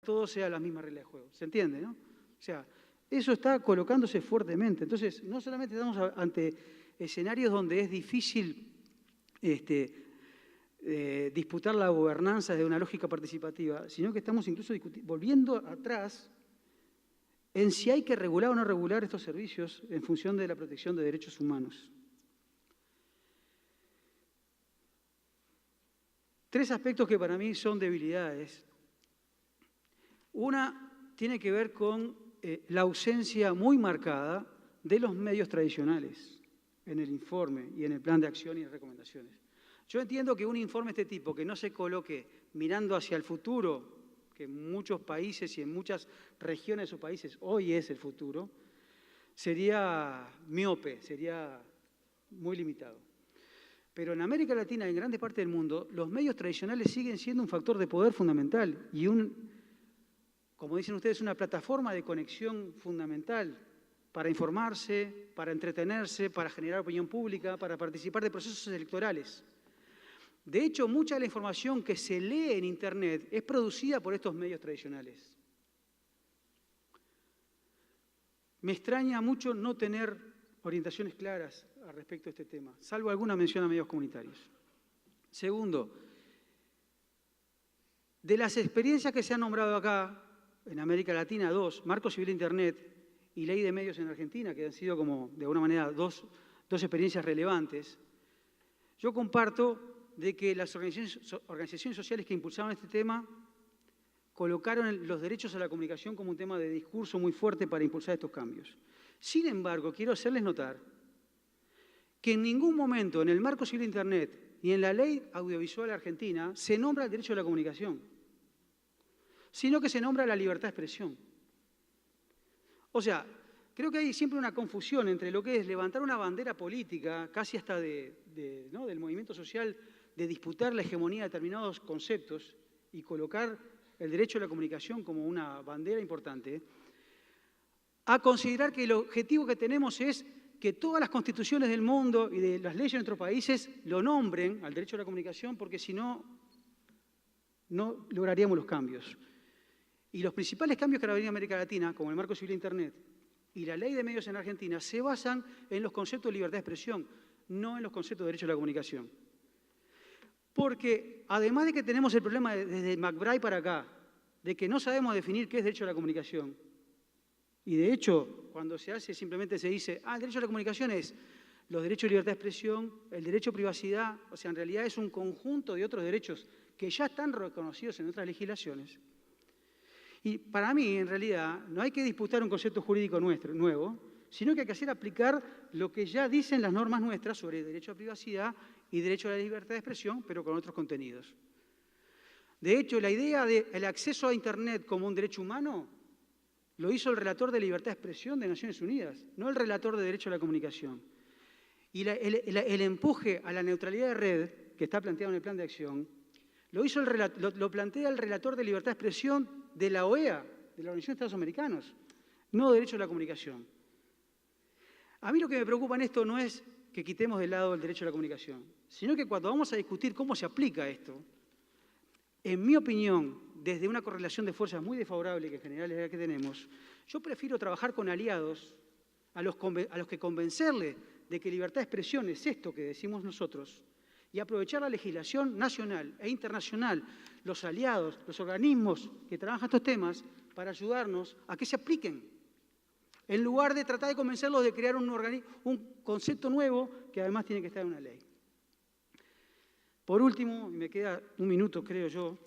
todos sean las mismas reglas de juego. ¿Se entiende, no? O sea, eso está colocándose fuertemente. Entonces, no solamente estamos ante escenarios donde es difícil disputar la gobernanza de una lógica participativa, sino que estamos incluso volviendo atrás en si hay que regular o no regular estos servicios en función de la protección de derechos humanos. 3 aspectos que para mí son debilidades. Una tiene que ver con la ausencia muy marcada de los medios tradicionales en el informe y en el plan de acción y recomendaciones. Yo entiendo que un informe de este tipo, que no se coloque mirando hacia el futuro, que en muchos países y en muchas regiones o países hoy es el futuro, sería miope, sería muy limitado. Pero en América Latina y en grandes partes del mundo, los medios tradicionales siguen siendo un factor de poder fundamental y como dicen ustedes, una plataforma de conexión fundamental para informarse, para entretenerse, para generar opinión pública, para participar de procesos electorales. De hecho, mucha de la información que se lee en Internet es producida por estos medios tradicionales. Me extraña mucho no tener orientaciones claras al respecto de este tema, salvo alguna mención a medios comunitarios. Segundo, de las experiencias que se han nombrado acá, en América Latina, 2, Marco Civil de Internet y Ley de Medios en Argentina, que han sido como, de alguna manera, dos experiencias relevantes, yo comparto de que las organizaciones sociales que impulsaron este tema colocaron los derechos a la comunicación como un tema de discurso muy fuerte para impulsar estos cambios. Sin embargo, quiero hacerles notar que en ningún momento en el Marco Civil de Internet y en la Ley Audiovisual Argentina se nombra el derecho a la comunicación, sino que se nombra la libertad de expresión. O sea, creo que hay siempre una confusión entre lo que es levantar una bandera política, casi hasta del movimiento social, de disputar la hegemonía de determinados conceptos y colocar el derecho a la comunicación como una bandera importante, a considerar que el objetivo que tenemos es que todas las constituciones del mundo y de las leyes de nuestros países lo nombren al derecho a la comunicación, porque si no, no lograríamos los cambios. Y los principales cambios que ha venido en América Latina, como el Marco Civil de Internet y la Ley de Medios en Argentina, se basan en los conceptos de libertad de expresión, no en los conceptos de derecho a la comunicación. Porque además de que tenemos el problema desde McBride para acá, de que no sabemos definir qué es derecho a la comunicación, y de hecho, cuando se hace, simplemente se dice, el derecho a la comunicación es los derechos de libertad de expresión, el derecho a privacidad, o sea, en realidad es un conjunto de otros derechos que ya están reconocidos en otras legislaciones. Y para mí, en realidad, no hay que disputar un concepto jurídico nuevo, sino que hay que hacer aplicar lo que ya dicen las normas nuestras sobre derecho a privacidad y derecho a la libertad de expresión, pero con otros contenidos. De hecho, la idea del acceso a Internet como un derecho humano lo hizo el relator de libertad de expresión de Naciones Unidas, no el relator de derecho a la comunicación. Y el empuje a la neutralidad de red, que está planteado en el plan de acción, lo plantea el relator de libertad de expresión de la OEA, de la Organización de Estados Americanos, no derecho a la comunicación. A mí lo que me preocupa en esto no es que quitemos de lado el derecho a la comunicación, sino que cuando vamos a discutir cómo se aplica esto, en mi opinión, desde una correlación de fuerzas muy desfavorable que en general es la que tenemos, yo prefiero trabajar con aliados a los que convencerles de que libertad de expresión es esto que decimos nosotros y aprovechar la legislación nacional e internacional, los aliados, los organismos que trabajan estos temas para ayudarnos a que se apliquen, en lugar de tratar de convencerlos de crear un concepto nuevo que además tiene que estar en una ley. Por último, y me queda un minuto, creo yo,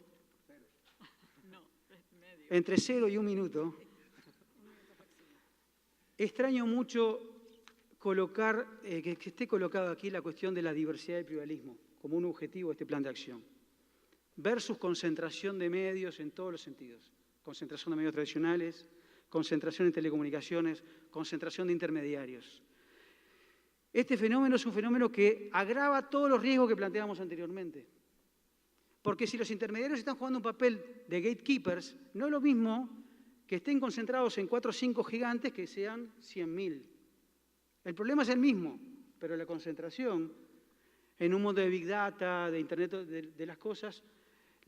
entre 0 y 1 minuto, extraño mucho que esté colocado aquí la cuestión de la diversidad del pluralismo como un objetivo de este plan de acción, versus concentración de medios en todos los sentidos, concentración de medios tradicionales, concentración en telecomunicaciones, concentración de intermediarios. Este fenómeno es un fenómeno que agrava todos los riesgos que planteábamos anteriormente. Porque si los intermediarios están jugando un papel de gatekeepers, no es lo mismo que estén concentrados en 4 o 5 gigantes que sean 100.000. El problema es el mismo, pero la concentración en un mundo de Big Data, de Internet de las cosas,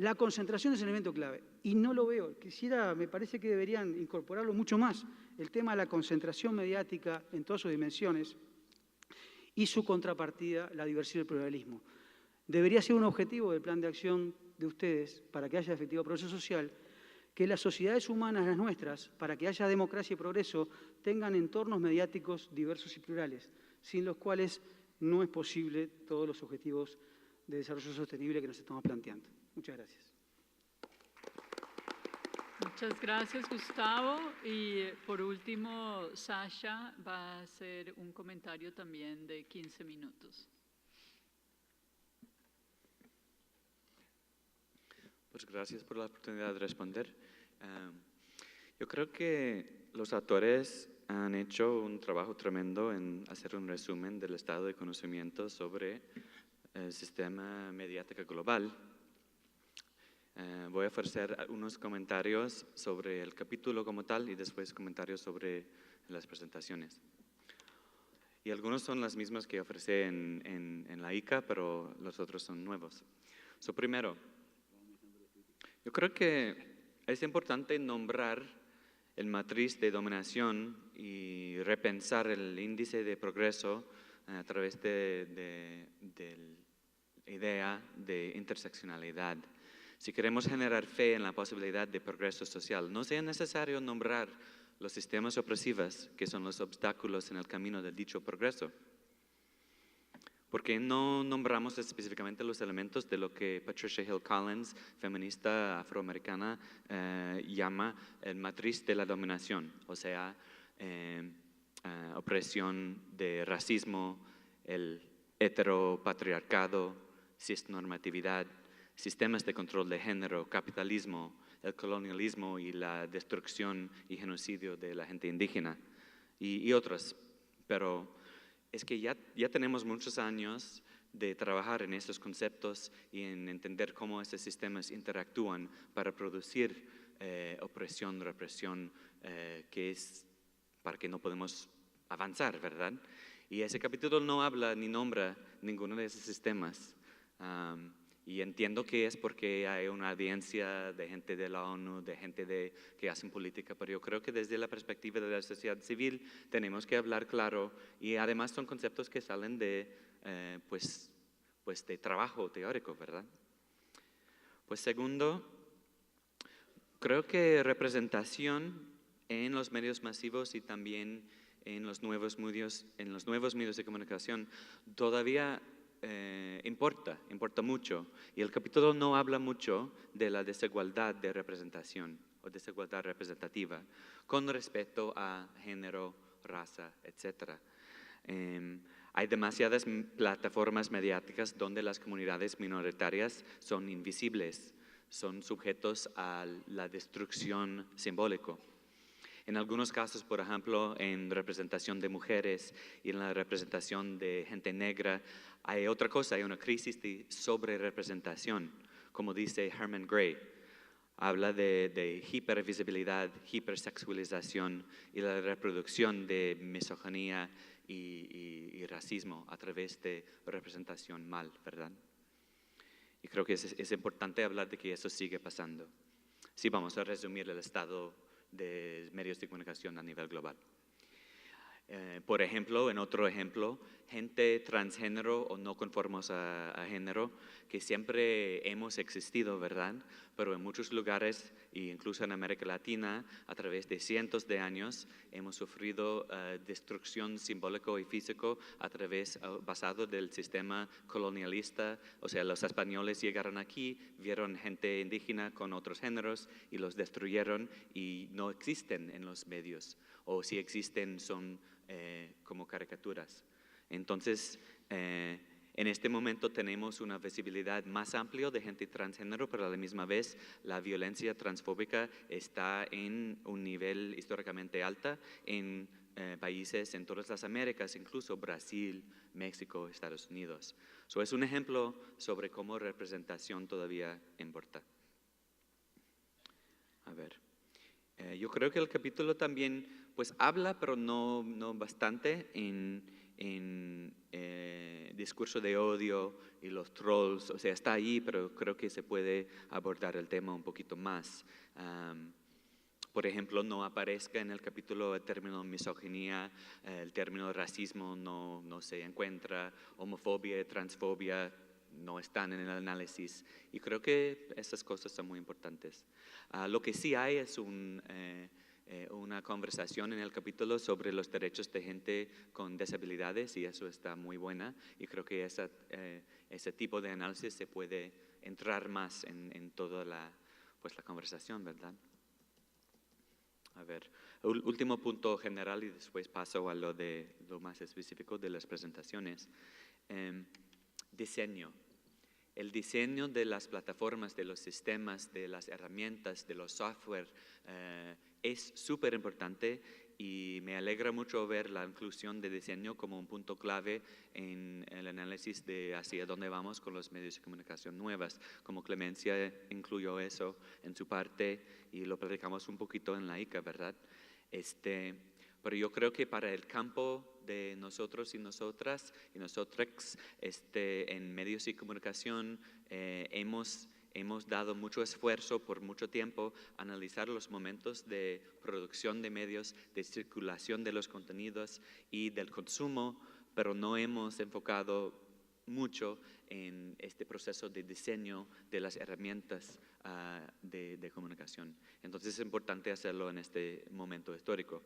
La concentración es un elemento clave y no lo veo. Me parece que deberían incorporarlo mucho más, el tema de la concentración mediática en todas sus dimensiones y su contrapartida, la diversidad y el pluralismo. Debería ser un objetivo del plan de acción de ustedes para que haya efectivo progreso social, que las sociedades humanas, las nuestras, para que haya democracia y progreso, tengan entornos mediáticos diversos y plurales, sin los cuales no es posible todos los objetivos de desarrollo sostenible que nos estamos planteando. Muchas gracias. Muchas gracias, Gustavo. Y por último, Sasha va a hacer un comentario también de 15 minutos. Pues gracias por la oportunidad de responder. Yo creo que los autores han hecho un trabajo tremendo en hacer un resumen del estado de conocimiento sobre el sistema mediático global. Voy a ofrecer unos comentarios sobre el capítulo como tal y después comentarios sobre las presentaciones. Y algunos son las mismas que ofrecí en la ICA, pero los otros son nuevos. Primero, yo creo que es importante nombrar el matriz de dominación y repensar el índice de progreso a través de la idea de interseccionalidad. Si queremos generar fe en la posibilidad de progreso social, no sea necesario nombrar los sistemas opresivos que son los obstáculos en el camino de dicho progreso. ¿Por qué no nombramos específicamente los elementos de lo que Patricia Hill Collins, feminista afroamericana, llama el matriz de la dominación? O sea, opresión de racismo, el heteropatriarcado, cisnormatividad, sistemas de control de género, capitalismo, el colonialismo y la destrucción y genocidio de la gente indígena y otros. Pero es que ya tenemos muchos años de trabajar en estos conceptos y en entender cómo estos sistemas interactúan para producir opresión, represión, que es para que no podemos avanzar, ¿verdad? Y ese capítulo no habla ni nombra ninguno de esos sistemas. Y entiendo que es porque hay una audiencia de gente de la ONU, de gente que hacen política, pero yo creo que desde la perspectiva de la sociedad civil tenemos que hablar claro y además son conceptos que salen de trabajo teórico, ¿verdad? Pues segundo, creo que representación en los medios masivos y también en los nuevos medios de comunicación todavía importa mucho. Y el capítulo no habla mucho de la desigualdad de representación o desigualdad representativa con respecto a género, raza, etc. Hay demasiadas plataformas mediáticas donde las comunidades minoritarias son invisibles, son sujetos a la destrucción simbólica. En algunos casos, por ejemplo, en representación de mujeres y en la representación de gente negra, hay otra cosa, hay una crisis de sobrerepresentación, como dice Herman Gray. Habla de hipervisibilidad, hipersexualización y la reproducción de misoginia y racismo a través de representación mal, ¿verdad? Y creo que es importante hablar de que eso sigue pasando. Sí, vamos a resumir el estado de medios de comunicación a nivel global. Por ejemplo, en otro ejemplo, gente transgénero o no conformes a género, que siempre hemos existido, ¿verdad? Pero en muchos lugares, e incluso en América Latina, a través de cientos de años, hemos sufrido destrucción simbólica y física basado del sistema colonialista. O sea, los españoles llegaron aquí, vieron gente indígena con otros géneros y los destruyeron y no existen en los medios. O si existen son como caricaturas. Entonces, en este momento tenemos una visibilidad más amplia de gente transgénero, pero a la misma vez la violencia transfóbica está en un nivel históricamente alto en países en todas las Américas, incluso Brasil, México, Estados Unidos. Es un ejemplo sobre cómo representación todavía importa. A ver, yo creo que el capítulo también pues habla, pero no bastante, en discurso de odio y los trolls, o sea, está ahí, pero creo que se puede abordar el tema un poquito más. Por ejemplo, no aparezca en el capítulo el término misoginia, el término racismo no se encuentra, homofobia, transfobia no están en el análisis, y creo que esas cosas son muy importantes. Lo que sí hay es una conversación en el capítulo sobre los derechos de gente con discapacidades, y eso está muy buena, y creo que ese tipo de análisis se puede entrar más en toda la conversación, ¿verdad? A ver, último punto general y después paso a lo más específico de las presentaciones. Diseño. El diseño de las plataformas, de los sistemas, de las herramientas, de los software es súper importante, y me alegra mucho ver la inclusión de diseño como un punto clave en el análisis de hacia dónde vamos con los medios de comunicación nuevas. Como Clemencia incluyó eso en su parte y lo platicamos un poquito en la ICA, ¿verdad? Pero yo creo que para el campo de nosotros y nosotras y nosotros en medios de comunicación hemos dado mucho esfuerzo por mucho tiempo a analizar los momentos de producción de medios, de circulación de los contenidos y del consumo, pero no hemos enfocado mucho en este proceso de diseño de las herramientas de comunicación. Entonces es importante hacerlo en este momento histórico.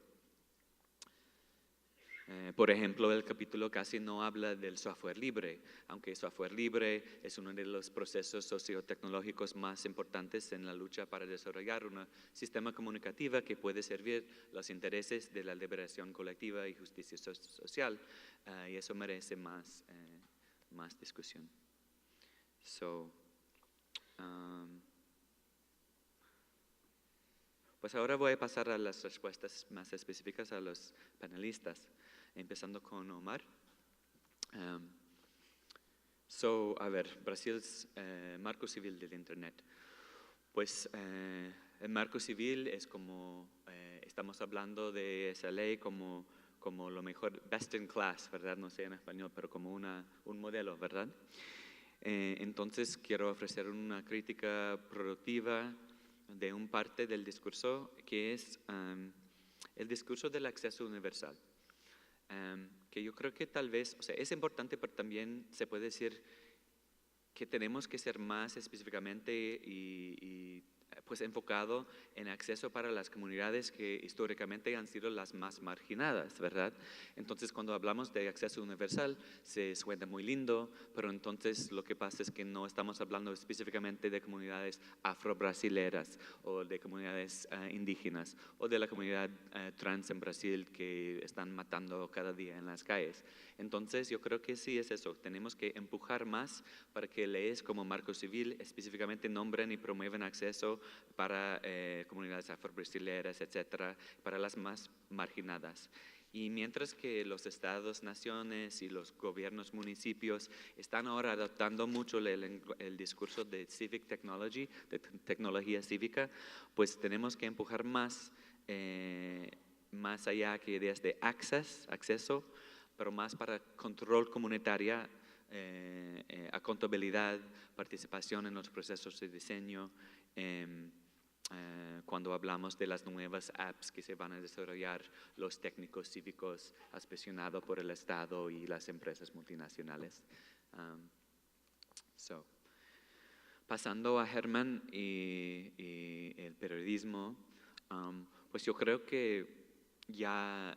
Por ejemplo, el capítulo casi no habla del software libre, aunque el software libre es uno de los procesos sociotecnológicos más importantes en la lucha para desarrollar un sistema comunicativo que puede servir los intereses de la liberación colectiva y justicia social, y eso merece más discusión. Pues ahora voy a pasar a las respuestas más específicas a los panelistas, empezando con Omar. A ver, Brasil's marco civil del Internet. Pues el marco civil es como, estamos hablando de esa ley como lo mejor, best in class, ¿verdad? No sé en español, pero como un modelo, ¿verdad? Entonces quiero ofrecer una crítica productiva de un parte del discurso que es el discurso del acceso universal, que yo creo que tal vez, o sea, es importante, pero también se puede decir que tenemos que ser más específicamente y pues enfocado en acceso para las comunidades que históricamente han sido las más marginadas, ¿verdad? Entonces, cuando hablamos de acceso universal, se suena muy lindo, pero entonces lo que pasa es que no estamos hablando específicamente de comunidades afro-brasileras o de comunidades indígenas o de la comunidad trans en Brasil que están matando cada día en las calles. Entonces, yo creo que sí es eso, tenemos que empujar más para que leyes como marco civil específicamente nombren y promuevan acceso para comunidades afro-brasileras, etcétera, para las más marginadas. Y mientras que los estados, naciones y los gobiernos, municipios están ahora adoptando mucho el discurso de civic technology, de tecnología cívica, pues tenemos que empujar más allá que ideas de acceso, pero más para control comunitaria, accountabilidad, participación en los procesos de diseño, cuando hablamos de las nuevas apps que se van a desarrollar, los técnicos cívicos auspiciados por el Estado y las empresas multinacionales. Pasando a Germán y el periodismo, pues yo creo que ya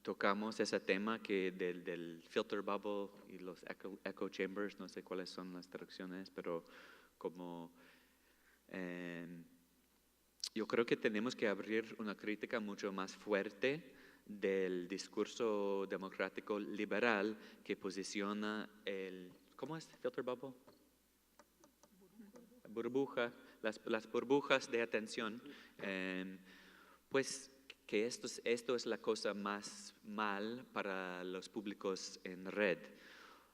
tocamos ese tema que del filter bubble y los echo chambers, no sé cuáles son las traducciones, pero como yo creo que tenemos que abrir una crítica mucho más fuerte del discurso democrático liberal que posiciona ¿cómo es filter bubble? Burbuja, las burbujas de atención, pues que esto es la cosa más mal para los públicos en red.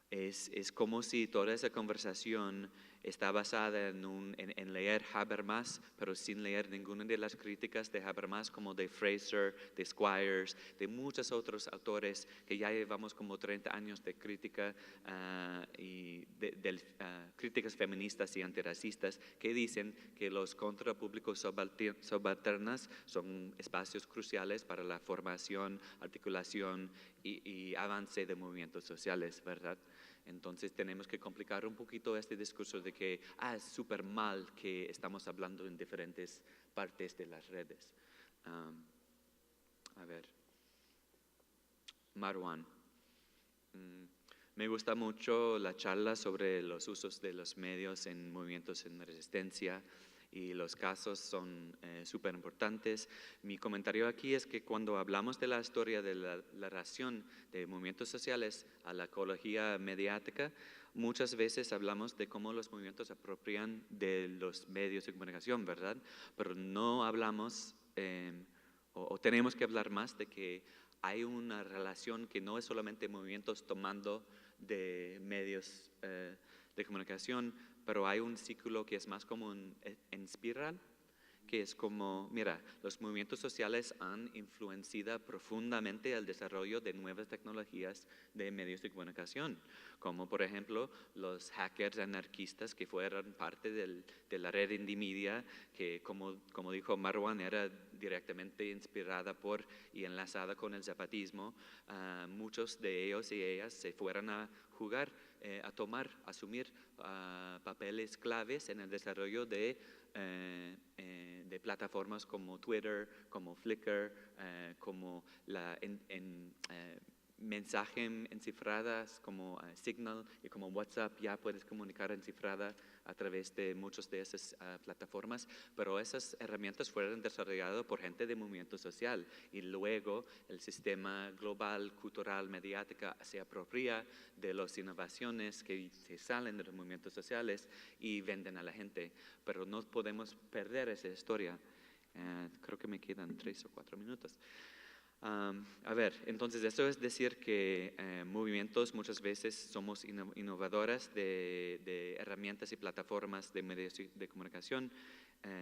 Es como si toda esa conversación está basada en leer Habermas, pero sin leer ninguna de las críticas de Habermas, como de Fraser, de Squires, de muchos otros autores que ya llevamos como 30 años de crítica y críticas feministas y antirracistas que dicen que los contrapúblicos subalternas son espacios cruciales para la formación, articulación y avance de movimientos sociales, ¿verdad? Entonces tenemos que complicar un poquito este discurso de que es súper mal que estamos hablando en diferentes partes de las redes. A ver, Marwan. Me gusta mucho la charla sobre los usos de los medios en movimientos en resistencia y los casos son súper importantes. Mi comentario aquí es que cuando hablamos de la historia de la relación de movimientos sociales a la ecología mediática, muchas veces hablamos de cómo los movimientos se apropian de los medios de comunicación, ¿verdad? Pero no hablamos, o tenemos que hablar más de que hay una relación que no es solamente movimientos tomando de medios de comunicación, pero hay un ciclo que es más como en espiral, que es como, mira, los movimientos sociales han influenciado profundamente el desarrollo de nuevas tecnologías de medios de comunicación, como por ejemplo los hackers anarquistas que fueron parte de la red Indymedia, que como dijo Marwan, era directamente inspirada por y enlazada con el zapatismo. Muchos de ellos y ellas se fueron a jugar, a asumir papeles claves en el desarrollo de plataformas como Twitter, como Flickr, como mensaje encifradas como Signal y como WhatsApp. Ya puedes comunicar encifrada a través de muchas de esas plataformas, pero esas herramientas fueron desarrolladas por gente de movimiento social y luego el sistema global, cultural, mediática se apropia de las innovaciones que se salen de los movimientos sociales y venden a la gente, pero no podemos perder esa historia. Creo que me quedan 3 o 4 minutos. A ver, entonces eso es decir que movimientos muchas veces somos innovadoras de herramientas y plataformas de medios de comunicación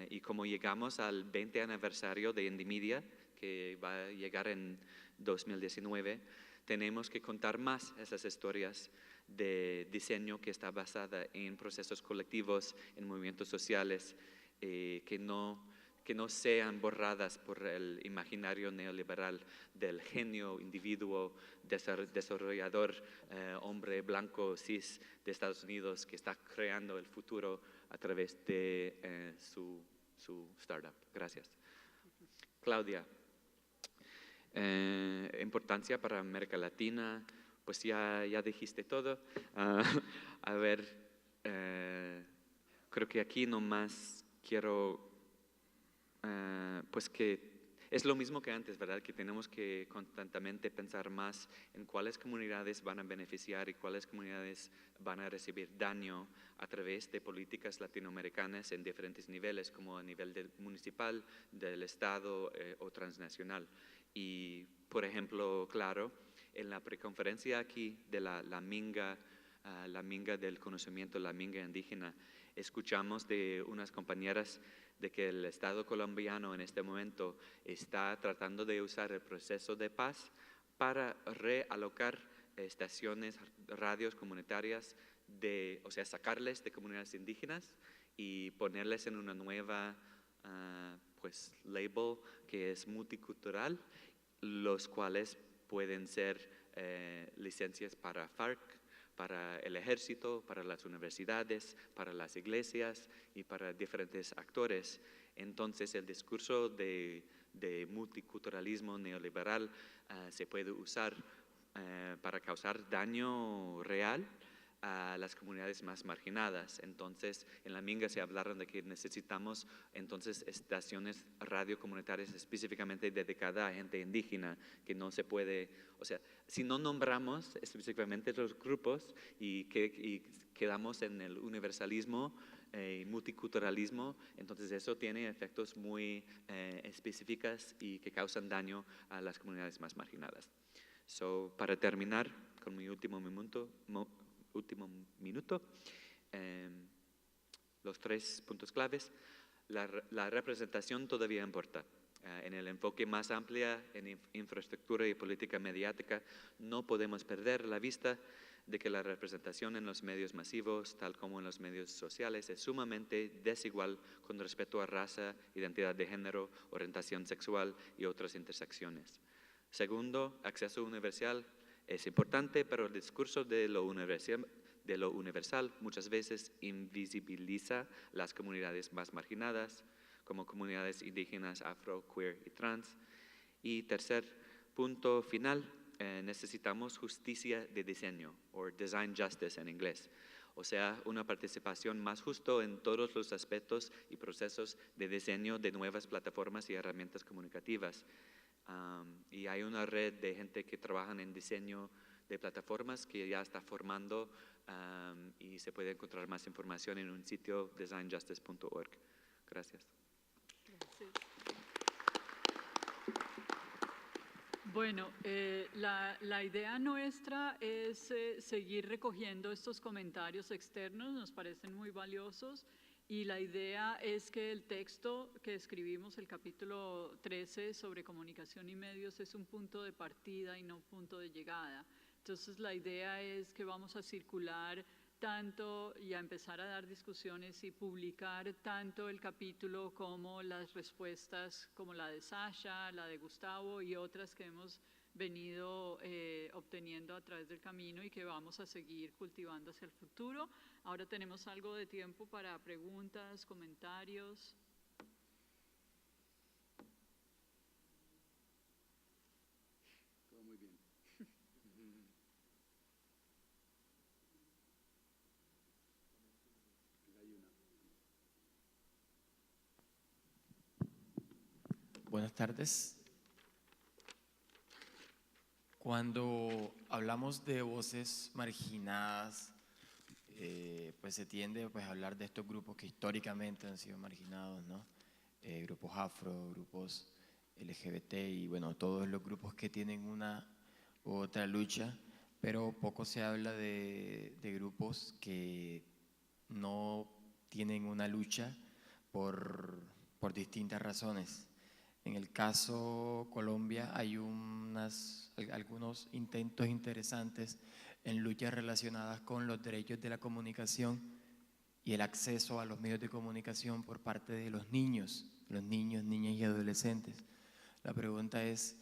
y como llegamos al 20 aniversario de Indymedia, que va a llegar en 2019, tenemos que contar más esas historias de diseño que está basada en procesos colectivos, en movimientos sociales, que no sean borradas por el imaginario neoliberal del genio, individuo, desarrollador, hombre blanco, cis de Estados Unidos que está creando el futuro a través de su startup. Gracias. Claudia, importancia para América Latina, pues ya dijiste todo. A ver, creo que aquí nomás quiero pues que es lo mismo que antes, ¿verdad? Que tenemos que constantemente pensar más en cuáles comunidades van a beneficiar y cuáles comunidades van a recibir daño a través de políticas latinoamericanas en diferentes niveles, como a nivel municipal, del Estado o transnacional. Y, por ejemplo, claro, en la preconferencia aquí de la Minga del conocimiento, la Minga indígena, escuchamos de unas compañeras de que el Estado colombiano en este momento está tratando de usar el proceso de paz para realocar estaciones, radios comunitarias, o sea, sacarles de comunidades indígenas y ponerles en una nueva pues, label que es multicultural, los cuales pueden ser licencias para FARC, para el ejército, para las universidades, para las iglesias y para diferentes actores. Entonces el discurso de multiculturalismo neoliberal se puede usar para causar daño real a las comunidades más marginadas. Entonces, en la Minga se hablaron de que necesitamos entonces estaciones radiocomunitarias específicamente dedicadas a gente indígena, que no se puede, o sea, si no nombramos específicamente los grupos y quedamos en el universalismo y multiculturalismo, entonces eso tiene efectos muy específicos y que causan daño a las comunidades más marginadas. So, para terminar con mi último minuto, los 3 puntos claves. La representación todavía importa. En el enfoque más amplio en infraestructura y política mediática, no podemos perder la vista de que la representación en los medios masivos, tal como en los medios sociales, es sumamente desigual con respecto a raza, identidad de género, orientación sexual y otras intersecciones. Segundo, acceso universal es importante, pero el discurso de lo universal muchas veces invisibiliza las comunidades más marginadas, como comunidades indígenas, afro, queer y trans. Y tercer punto final, necesitamos justicia de diseño, o design justice en inglés. O sea, una participación más justa en todos los aspectos y procesos de diseño de nuevas plataformas y herramientas comunicativas. Y hay una red de gente que trabaja en diseño de plataformas que ya está formando y se puede encontrar más información en un sitio designjustice.org. Gracias. Gracias. Bueno, la idea nuestra es seguir recogiendo estos comentarios externos, nos parecen muy valiosos, y la idea es que el texto que escribimos, el capítulo 13 sobre comunicación y medios, es un punto de partida y no un punto de llegada. Entonces la idea es que vamos a circular tanto y a empezar a dar discusiones y publicar tanto el capítulo como las respuestas, como la de Sasha, la de Gustavo y otras que hemos venido obteniendo a través del camino y que vamos a seguir cultivando hacia el futuro. Ahora tenemos algo de tiempo para preguntas, comentarios. Todo muy bien. Buenas tardes. Cuando hablamos de voces marginadas, pues se tiende pues, a hablar de estos grupos que históricamente han sido marginados, ¿no? Grupos afro, grupos LGBT y bueno, todos los grupos que tienen una u otra lucha, pero poco se habla de grupos que no tienen una lucha por distintas razones. En el caso Colombia hay algunos intentos interesantes en luchas relacionadas con los derechos de la comunicación y el acceso a los medios de comunicación por parte de los niños, niñas y adolescentes. La pregunta es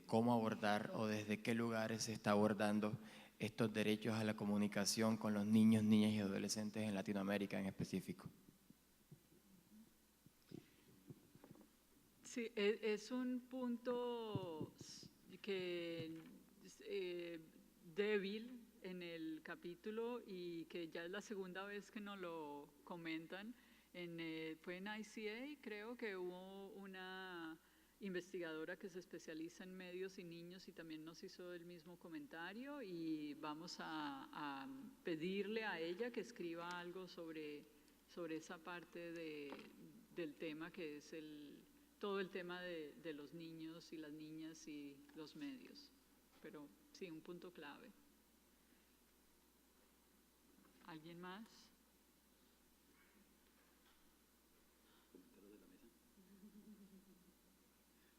cómo abordar o desde qué lugares se está abordando estos derechos a la comunicación con los niños, niñas y adolescentes en Latinoamérica en específico. Sí, es un punto que débil en el capítulo y que ya es la segunda vez que nos lo comentan. Fue en ICA, creo que hubo una investigadora que se especializa en medios y niños y también nos hizo el mismo comentario y vamos a pedirle a ella que escriba algo sobre esa parte del tema que es todo el tema de los niños y las niñas y los medios. Pero sí, un punto clave. ¿Alguien más?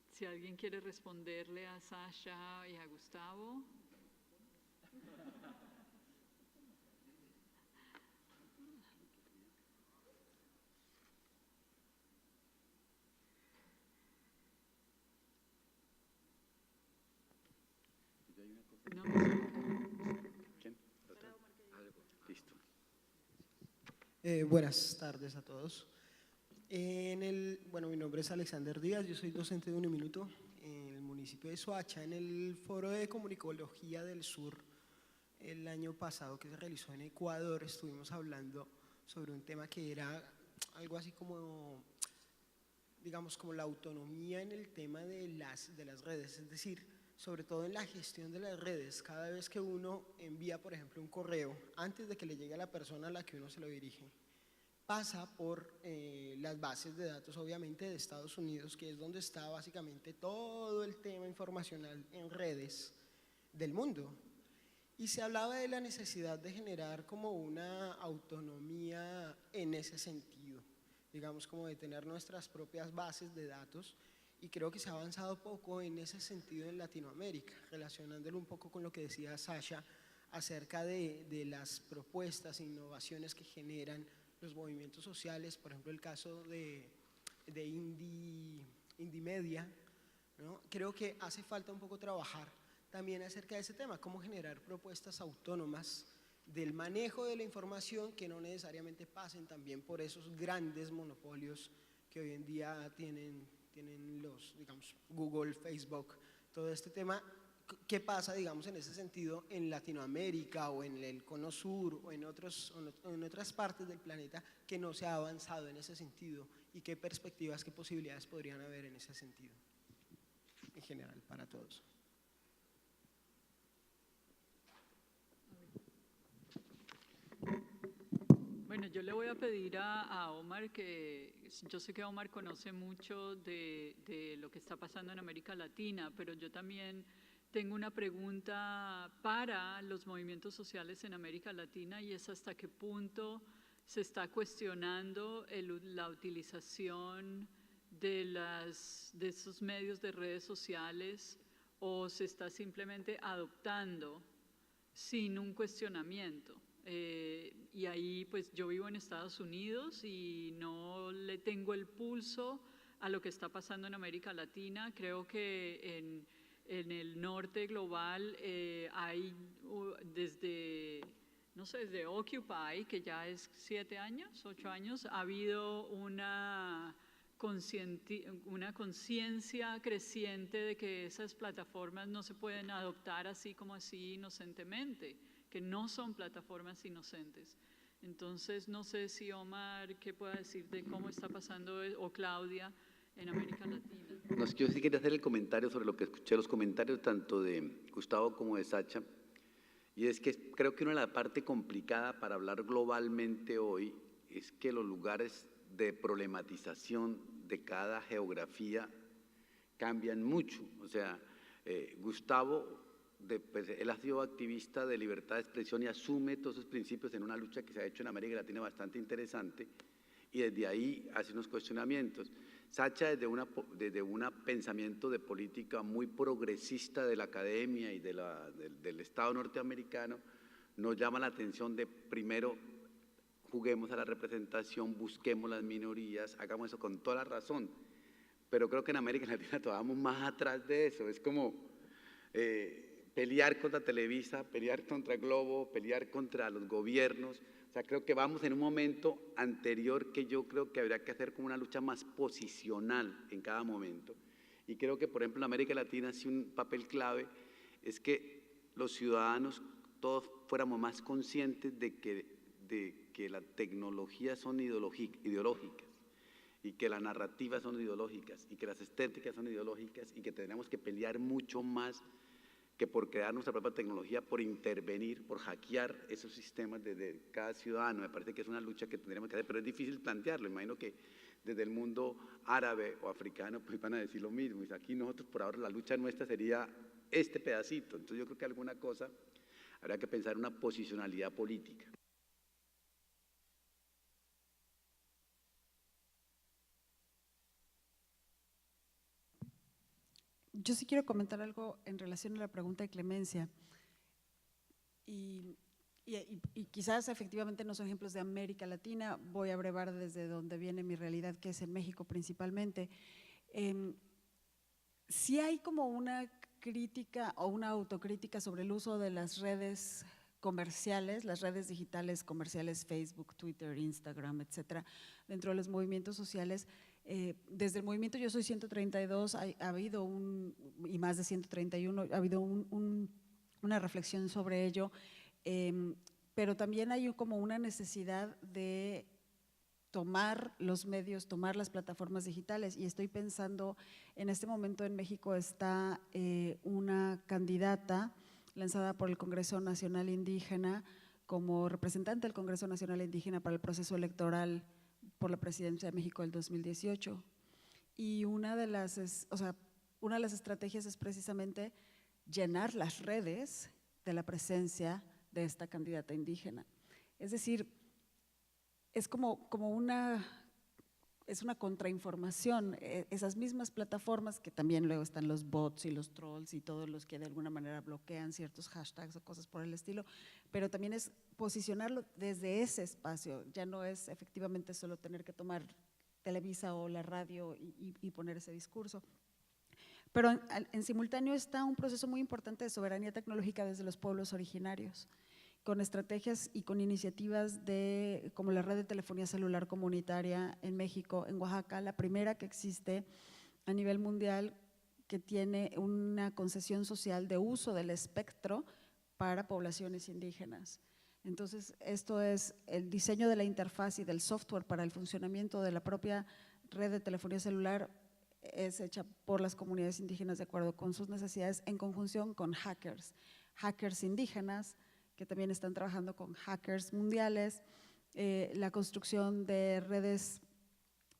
Si alguien quiere responderle a Sasha y a Gustavo. No. ¿Quién? Listo. Buenas tardes a todos. Bueno, mi nombre es Alexander Díaz, yo soy docente de Uniminuto en el municipio de Soacha. En el Foro de Comunicología del Sur, el año pasado que se realizó en Ecuador, estuvimos hablando sobre un tema que era algo así como, digamos, como la autonomía en el tema de las redes, es decir, sobre todo en la gestión de las redes. Cada vez que uno envía, por ejemplo, un correo, antes de que le llegue a la persona a la que uno se lo dirige, pasa por las bases de datos, obviamente, de Estados Unidos, que es donde está básicamente todo el tema informacional en redes del mundo. Y se hablaba de la necesidad de generar como una autonomía en ese sentido, digamos como de tener nuestras propias bases de datos, y creo que se ha avanzado poco en ese sentido en Latinoamérica, relacionándolo un poco con lo que decía Sasha acerca de las propuestas e innovaciones que generan los movimientos sociales, por ejemplo el caso de Indymedia, ¿no? Creo que hace falta un poco trabajar también acerca de ese tema, cómo generar propuestas autónomas del manejo de la información que no necesariamente pasen también por esos grandes monopolios que hoy en día tienen los, digamos, Google, Facebook, todo este tema. ¿Qué pasa, digamos, en ese sentido en Latinoamérica o en el Cono Sur o en otras partes del planeta que no se ha avanzado en ese sentido? ¿Y qué perspectivas, qué posibilidades podrían haber en ese sentido? En general, para todos. Bueno, yo le voy a pedir a Omar, que yo sé que Omar conoce mucho de lo que está pasando en América Latina, pero yo también tengo una pregunta para los movimientos sociales en América Latina, y es hasta qué punto se está cuestionando la utilización de esos medios de redes sociales, o se está simplemente adoptando sin un cuestionamiento. Y ahí pues yo vivo en Estados Unidos y no le tengo el pulso a lo que está pasando en América Latina. Creo que en el norte global hay desde, no sé, desde Occupy, que ya es 7 años, 8 años, ha habido una conciencia creciente de que esas plataformas no se pueden adoptar así como así inocentemente, que no son plataformas inocentes. Entonces, no sé si Omar, ¿qué pueda decir de cómo está pasando, o Claudia, en América Latina? No, yo sí quería hacer el comentario sobre lo que escuché, los comentarios tanto de Gustavo como de Sacha, y es que creo que una de las partes complicadas para hablar globalmente hoy es que los lugares de problematización de cada geografía cambian mucho. O sea, Gustavo, pues, él ha sido activista de libertad de expresión y asume todos esos principios en una lucha que se ha hecho en América Latina bastante interesante, y desde ahí hace unos cuestionamientos. Sacha, desde un pensamiento de política muy progresista de la academia y del Estado norteamericano, nos llama la atención de primero juguemos a la representación, busquemos las minorías, hagamos eso con toda la razón. Pero creo que en América Latina todavía vamos más atrás de eso. Es como pelear contra Televisa, pelear contra Globo, pelear contra los gobiernos. O sea, creo que vamos en un momento anterior que yo creo que habría que hacer como una lucha más posicional en cada momento. Y creo que, por ejemplo, en América Latina sí un papel clave es que los ciudadanos todos fuéramos más conscientes de que las tecnologías son ideológicas, y que las narrativas son ideológicas, y que las estéticas son ideológicas, y que tenemos que pelear mucho más que por crear nuestra propia tecnología, por intervenir, por hackear esos sistemas de cada ciudadano. Me parece que es una lucha que tendríamos que hacer, pero es difícil plantearlo. Imagino que desde el mundo árabe o africano pues van a decir lo mismo. Y aquí nosotros, por ahora, la lucha nuestra sería este pedacito. Entonces yo creo que alguna cosa habría que pensar en una posicionalidad política. Yo sí quiero comentar algo en relación a la pregunta de Clemencia. Y quizás efectivamente no son ejemplos de América Latina, voy a brevar desde donde viene mi realidad, que es en México principalmente. Sí hay como una crítica o una autocrítica sobre el uso de las redes comerciales, las redes digitales comerciales, Facebook, Twitter, Instagram, etcétera, dentro de los movimientos sociales. Desde el movimiento Yo Soy 132 ha habido y más de 131, ha habido una reflexión sobre ello, pero también hay como una necesidad de tomar los medios, tomar las plataformas digitales, y estoy pensando, en este momento en México está una candidata lanzada por el Congreso Nacional Indígena como representante del Congreso Nacional Indígena para el proceso electoral por la presidencia de México del 2018, y una de las estrategias es precisamente llenar las redes de la presencia de esta candidata indígena. Es decir, es como es una contrainformación. Esas mismas plataformas, que también luego están los bots y los trolls y todos los que de alguna manera bloquean ciertos hashtags o cosas por el estilo, pero también es posicionarlo desde ese espacio. Ya no es efectivamente solo tener que tomar Televisa o la radio y poner ese discurso. Pero en simultáneo está un proceso muy importante de soberanía tecnológica desde los pueblos originarios, con estrategias y con iniciativas como la red de telefonía celular comunitaria en México, en Oaxaca, la primera que existe a nivel mundial que tiene una concesión social de uso del espectro para poblaciones indígenas. Entonces, esto es el diseño de la interfaz y del software para el funcionamiento de la propia red de telefonía celular, es hecha por las comunidades indígenas de acuerdo con sus necesidades en conjunción con hackers indígenas, que también están trabajando con hackers mundiales, la construcción de redes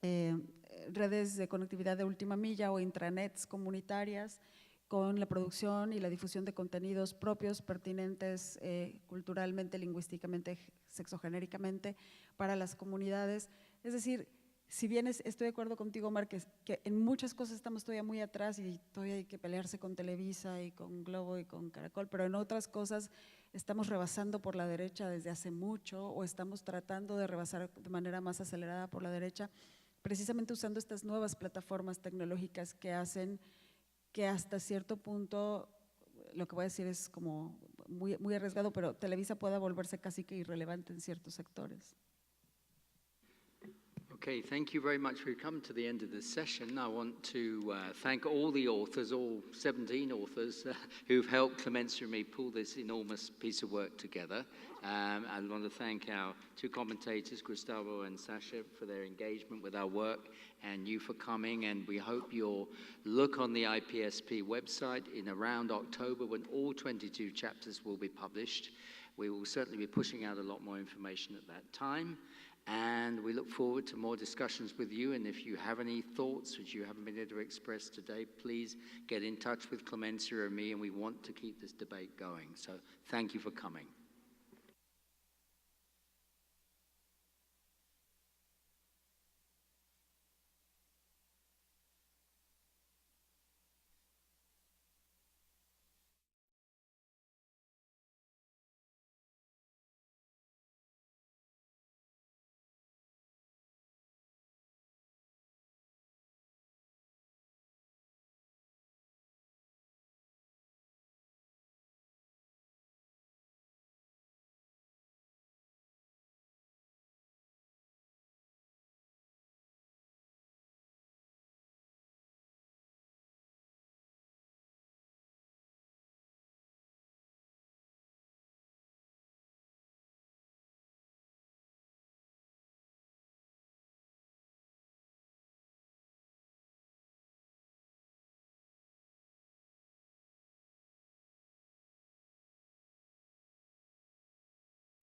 de conectividad de última milla o intranets comunitarias, con la producción y la difusión de contenidos propios, pertinentes culturalmente, lingüísticamente, sexogenéricamente para las comunidades. Es decir, si bien estoy de acuerdo contigo, Omar, que en muchas cosas estamos todavía muy atrás y todavía hay que pelearse con Televisa y con Globo y con Caracol, pero en otras cosas estamos rebasando por la derecha desde hace mucho o estamos tratando de rebasar de manera más acelerada por la derecha, precisamente usando estas nuevas plataformas tecnológicas que hacen que hasta cierto punto, lo que voy a decir es como muy arriesgado, pero Televisa pueda volverse casi que irrelevante en ciertos sectores. Okay, thank you very much. We've come to the end of this session. I want to thank all the authors, all 17 authors who've helped Clemencia and me pull this enormous piece of work together. I want to thank our two commentators, Gustavo and Sasha, for their engagement with our work, and you for coming. And we hope you'll look on the IPSP website in around October when all 22 chapters will be published. We will certainly be pushing out a lot more information at that time. And we look forward to more discussions with you. And if you have any thoughts which you haven't been able to express today, please get in touch with Clemencia or me, and we want to keep this debate going. So thank you for coming.